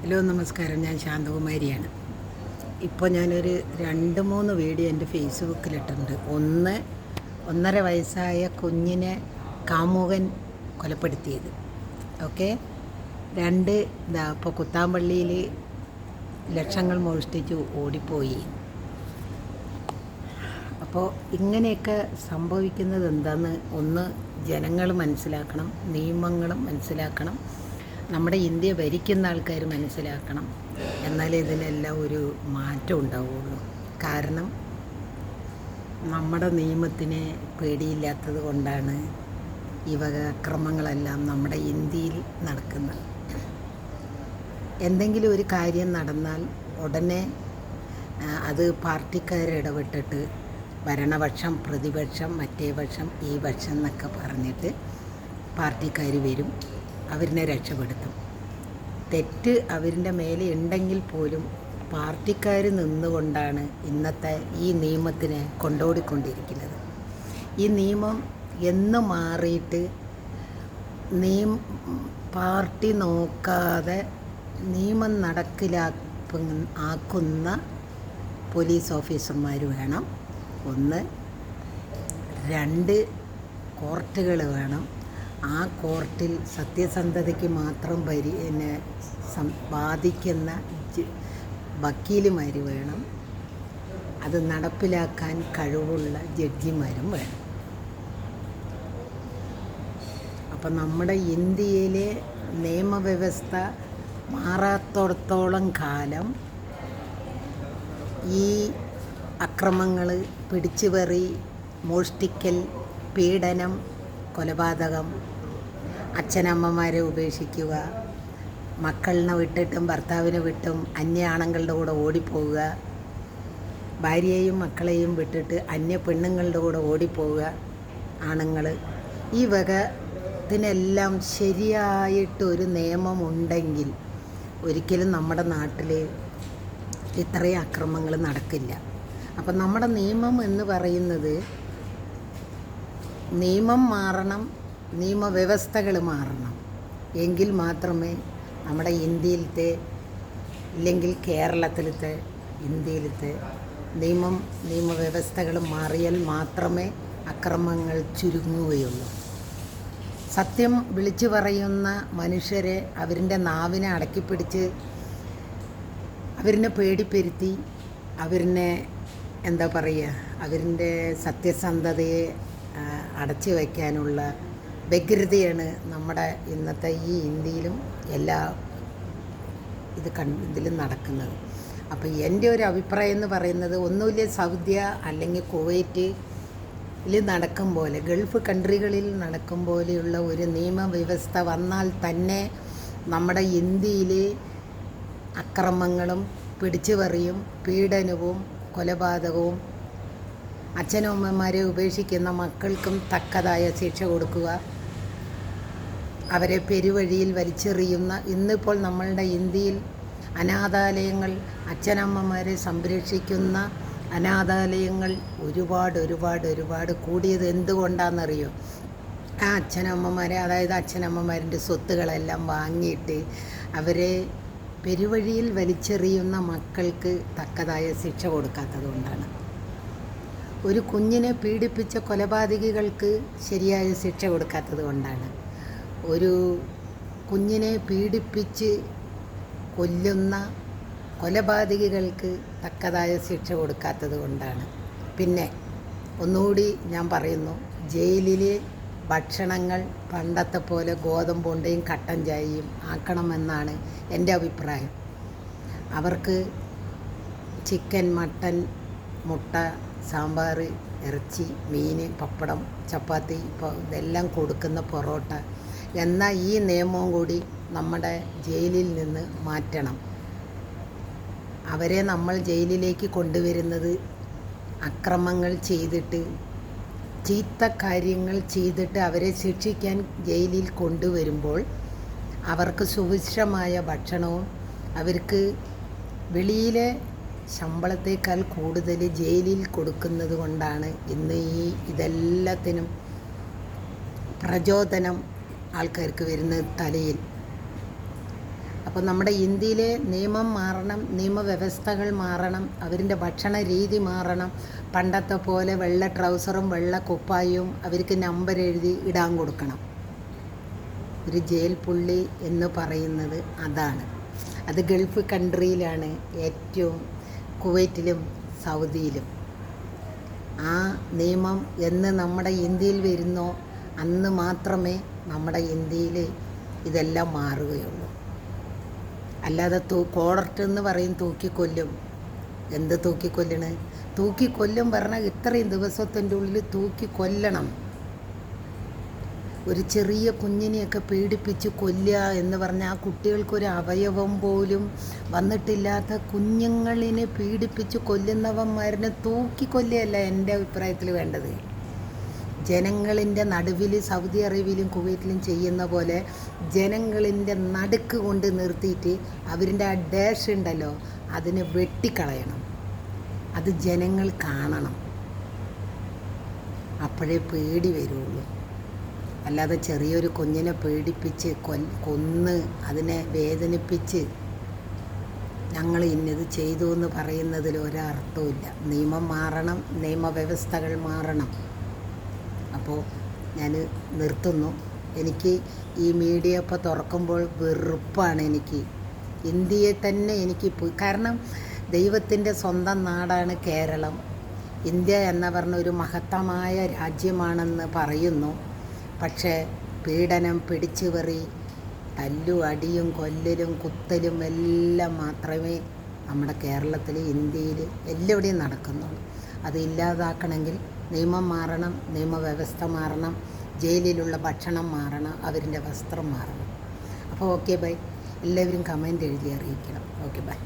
Hello നമസ്കാരം, ഞാൻ ശാന്തകുമാരിയാണ്. ഇപ്പോൾ ഞാനൊരു 2-3 വീഡിയോ എൻ്റെ ഫേസ്ബുക്കിലിട്ടുണ്ട്. ഒന്ന്, 1.5 വയസ്സായ കുഞ്ഞിനെ കാമുകൻ കൊലപ്പെടുത്തിയത്. ഓക്കെ. 2, ഇപ്പോൾ കുത്താമ്പള്ളിയിൽ ലക്ഷങ്ങൾ മോഷ്ടിച്ചു ഓടിപ്പോയി. അപ്പോൾ ഇങ്ങനെയൊക്കെ സംഭവിക്കുന്നത് എന്താണെന്ന് ഒന്ന് ജനങ്ങൾ മനസ്സിലാക്കണം, നിയമങ്ങളും മനസ്സിലാക്കണം, നമ്മുടെ ഇന്ത്യ ഭരിക്കുന്ന ആൾക്കാർ മനസ്സിലാക്കണം. എന്നാലേ ഇതിനെല്ലാം ഒരു മാറ്റം ഉണ്ടാവുള്ളൂ. കാരണം നമ്മുടെ നിയമത്തിന് പേടിയില്ലാത്തത് കൊണ്ടാണ് ഈ വക അക്രമങ്ങളെല്ലാം നമ്മുടെ ഇന്ത്യയിൽ നടക്കുന്നത്. എന്തെങ്കിലും ഒരു കാര്യം നടന്നാൽ ഉടനെ അത് പാർട്ടിക്കാരിടപെട്ടിട്ട് ഭരണപക്ഷം, പ്രതിപക്ഷം, മറ്റേ പക്ഷം, ഈ പക്ഷം എന്നൊക്കെ പറഞ്ഞിട്ട് പാർട്ടിക്കാർ വരും, അവരിനെ രക്ഷപ്പെടുത്തും. തെറ്റ് അവരിൻ്റെ മേലെ ഉണ്ടെങ്കിൽ പോലും പാർട്ടിക്കാർ നിന്നുകൊണ്ടാണ് ഇന്നത്തെ ഈ നിയമത്തിനെ കൊണ്ടോടിക്കൊണ്ടിരിക്കുന്നത്. ഈ നിയമം എന്ന് മാറിയിട്ട് പാർട്ടി നോക്കാതെ നിയമം ആക്കുന്ന പോലീസ് ഓഫീസർമാർ വേണം. 1. 2, കോർട്ടുകൾ വേണം. ആ കോർട്ടിൽ സത്യസന്ധതയ്ക്ക് മാത്രം ബാധിക്കുന്ന വക്കീലുമാർ വേണം. അത് നടപ്പിലാക്കാൻ കഴിവുള്ള ജഡ്ജിമാരും വേണം. അപ്പം നമ്മുടെ ഇന്ത്യയിലെ നിയമവ്യവസ്ഥ മാറാത്തോടത്തോളം കാലം ഈ അക്രമങ്ങൾ, പിടിച്ചുപറി, മോഷ്ടിക്കൽ, പീഡനം, കൊലപാതകം, അച്ഛനമ്മമാരെ ഉപേക്ഷിക്കുക, മക്കളിനെ വിട്ടിട്ടും ഭർത്താവിനെ വിട്ടും അന്യ ആണുങ്ങളുടെ കൂടെ ഓടിപ്പോവുക, ഭാര്യയെയും മക്കളെയും വിട്ടിട്ട് അന്യ പെണ്ണുങ്ങളുടെ കൂടെ ഓടിപ്പോവുക ആണുങ്ങൾ, ഈ വകത്തിനെല്ലാം ശരിയായിട്ടൊരു നിയമമുണ്ടെങ്കിൽ ഒരിക്കലും നമ്മുടെ നാട്ടിൽ ഇത്രയും അക്രമങ്ങൾ നടക്കില്ല. അപ്പം നമ്മുടെ നിയമം എന്ന് പറയുന്നത്, നിയമം മാറണം, നിയമവ്യവസ്ഥകൾ മാറണം. എങ്കിൽ മാത്രമേ നമ്മുടെ ഇന്ത്യയിലത്തെ, ഇല്ലെങ്കിൽ കേരളത്തിലത്തെ, ഇന്ത്യയിലത്തെ നിയമവ്യവസ്ഥകൾ മാറിയാൽ മാത്രമേ അക്രമങ്ങൾ ചുരുങ്ങുകയുള്ളൂ. സത്യം വിളിച്ചു പറയുന്ന മനുഷ്യരെ അവരിൻ്റെ നാവിനെ അടക്കിപ്പിടിച്ച് അവരിനെ പേടിപ്പെടുത്തി അവരിനെ അവരിൻ്റെ സത്യസന്ധതയെ അടച്ചു വയ്ക്കാനുള്ള വ്യഗ്രതയാണ് നമ്മുടെ ഇന്നത്തെ ഈ ഇന്ത്യയിലും എല്ലാ ഇതിലും നടക്കുന്നത്. അപ്പോൾ എൻ്റെ ഒരു അഭിപ്രായം എന്ന് പറയുന്നത്, ഒന്നുമില്ല സൗദി അല്ലെങ്കിൽ കുവൈറ്റിൽ നടക്കും പോലെ, ഗൾഫ് കൺട്രികളിൽ നടക്കും പോലെയുള്ള ഒരു നിയമവ്യവസ്ഥ വന്നാൽ തന്നെ നമ്മുടെ ഇന്ത്യയിൽ അക്രമങ്ങളും പിടിച്ചുപറിയും പീഡനവും കൊലപാതകവും അച്ഛനും അമ്മമാരെ ഉപേക്ഷിക്കുന്ന മക്കൾക്കും തക്കതായ ശിക്ഷ കൊടുക്കുക, അവരെ പെരുവഴിയിൽ വലിച്ചെറിയുന്ന, ഇന്നിപ്പോൾ നമ്മളുടെ ഇന്ത്യയിൽ അനാഥാലയങ്ങൾ, അച്ഛനമ്മമാരെ സംരക്ഷിക്കുന്ന അനാഥാലയങ്ങൾ ഒരുപാട് കൂടിയത് എന്തുകൊണ്ടാണെന്നറിയോ? ആ അച്ഛനമ്മമാരെ, അതായത് അച്ഛനമ്മമാരുടെ സ്വത്തുകളെല്ലാം വാങ്ങിയിട്ട് അവരെ പെരുവഴിയിൽ വലിച്ചെറിയുന്ന മക്കൾക്ക് തക്കതായ ശിക്ഷ കൊടുക്കാത്തത് കൊണ്ടാണ്. ഒരു കുഞ്ഞിനെ പീഡിപ്പിച്ച കൊലപാതകികൾക്ക് ശരിയായ ശിക്ഷ കൊടുക്കാത്തത് കൊണ്ടാണ്. ഒരു കുഞ്ഞിനെ പീഡിപ്പിച്ച് കൊല്ലുന്ന കൊലപാതകികൾക്ക് തക്കതായ ശിക്ഷ കൊടുക്കാത്തത് കൊണ്ടാണ്. പിന്നെ ഒന്നുകൂടി ഞാൻ പറയുന്നു, ജയിലിലെ ഭക്ഷണങ്ങൾ പണ്ടത്തെ പോലെ ഗോതമ്പുണ്ടയും കട്ടൻ ചായയും ആക്കണമെന്നാണ് എൻ്റെ അഭിപ്രായം. അവർക്ക് ചിക്കൻ, മട്ടൻ, മുട്ട, സാമ്പാർ, ഇറച്ചി, മീൻ, പപ്പടം, ചപ്പാത്തി, ഇതെല്ലാം കൊടുക്കുന്ന പൊറോട്ട എന്ന ഈ നിയമവും കൂടി നമ്മുടെ ജയിലിൽ നിന്ന് മാറ്റണം. അവരെ നമ്മൾ ജയിലിലേക്ക് കൊണ്ടുവരുന്നത് അക്രമങ്ങൾ ചെയ്തിട്ട്, ചീത്ത കാര്യങ്ങൾ ചെയ്തിട്ട് അവരെ ശിക്ഷിക്കാൻ ജയിലിൽ കൊണ്ടുവരുമ്പോൾ അവർക്ക് സുഭിക്ഷമായ ഭക്ഷണവും അവർക്ക് വെളിയിലെ ശമ്പളത്തേക്കാൾ കൂടുതൽ ജയിലിൽ കൊടുക്കുന്നത് കൊണ്ടാണ് ഇന്ന് ഇതെല്ലാത്തിനും പ്രചോദനം ആൾക്കാർക്ക് വരുന്നത് തലയിൽ. അപ്പോൾ നമ്മുടെ ഇന്ത്യയിലെ നിയമം മാറണം, നിയമവ്യവസ്ഥകൾ മാറണം, അവരുടെ ഭക്ഷണ രീതി മാറണം. പണ്ടത്തെ പോലെ വെള്ള ട്രൗസറും വെള്ള കുപ്പായവും അവർക്ക് നമ്പർ എഴുതി ഇടാൻ കൊടുക്കണം. ഒരു ജയിൽ പുള്ളി എന്ന് പറയുന്നത് അതാണ്. അത് ഗൾഫ് കൺട്രിയിലാണ് ഏറ്റവും, കുവൈറ്റിലും സൗദിയിലും. ആ നിയമം എന്ന് നമ്മുടെ ഇന്ത്യയിൽ വരുന്നോ അന്ന് മാത്രമേ നമ്മുടെ ഇന്ത്യയിൽ ഇതെല്ലാം മാറുകയുള്ളൂ. അല്ലാതെ കോടർട്ടെന്ന് പറയും തൂക്കിക്കൊല്ലും. എന്ത് തൂക്കിക്കൊല്ലണ്? തൂക്കിക്കൊല്ലും പറഞ്ഞാൽ ഇത്രയും ദിവസത്തിൻ്റെ ഉള്ളിൽ തൂക്കിക്കൊല്ലണം. ഒരു ചെറിയ കുഞ്ഞിനെയൊക്കെ പീഡിപ്പിച്ച് കൊല്ലുക എന്ന് പറഞ്ഞാൽ ആ കുട്ടികൾക്കൊരു അവയവം പോലും വന്നിട്ടില്ലാത്ത കുഞ്ഞുങ്ങളിനെ പീഡിപ്പിച്ച് കൊല്ലുന്നവന്മാരിനെ തൂക്കിക്കൊല്ലുകയല്ല എൻ്റെ അഭിപ്രായത്തിൽ വേണ്ടത്. ജനങ്ങളിൻ്റെ നടുവിൽ സൗദി അറേബ്യയിലും കുവൈറ്റിലും ചെയ്യുന്ന പോലെ ജനങ്ങളിൻ്റെ നടുക്ക് കൊണ്ട് നിർത്തിയിട്ട് അവരുടെ ആ ഡാഷ് ഉണ്ടല്ലോ അതിനെ വെട്ടിക്കളയണം. അത് ജനങ്ങൾ കാണണം. അപ്പോഴേ പേടി വരുള്ളൂ. അല്ലാതെ ചെറിയൊരു കുഞ്ഞിനെ പേടിപ്പിച്ച് കൊന്ന് അതിനെ വേദനിപ്പിച്ച് ഞങ്ങൾ ഇന്നത് ചെയ്തു എന്ന് പറയുന്നതിൽ ഒരർത്ഥവുമില്ല. നിയമം മാറണം, നിയമവ്യവസ്ഥകൾ മാറണം. അപ്പോൾ ഞാൻ നിർത്തുന്നു. എനിക്ക് ഈ മീഡിയ ഇപ്പോൾ തുറക്കുമ്പോൾ വെറുപ്പാണ്. എനിക്ക് ഇന്ത്യയെ തന്നെ എനിക്ക് കാരണം ദൈവത്തിൻ്റെ സ്വന്തം നാടാണ് കേരളം. ഇന്ത്യ എന്ന പറഞ്ഞ ഒരു മഹത്തമായ രാജ്യമാണെന്ന് പറയുന്നു. പക്ഷേ പീഡനം, പിടിച്ചുപറി, തല്ലും അടിയും കൊല്ലലും കുത്തലും എല്ലാം മാത്രമേ നമ്മുടെ കേരളത്തിൽ, ഇന്ത്യയിൽ എല്ലാവിടെയും നടക്കുന്നുള്ളൂ. അത് ഇല്ലാതാക്കണമെങ്കിൽ നിയമം മാറണം, നിയമവ്യവസ്ഥ മാറണം, ജയിലിലുള്ള ഭക്ഷണം മാറണം, അവരുടെ വസ്ത്രം മാറണം. അപ്പോൾ ഓക്കെ ബൈ. എല്ലാവരും കമൻറ്റ് എഴുതി അറിയിക്കണം. Okay bye.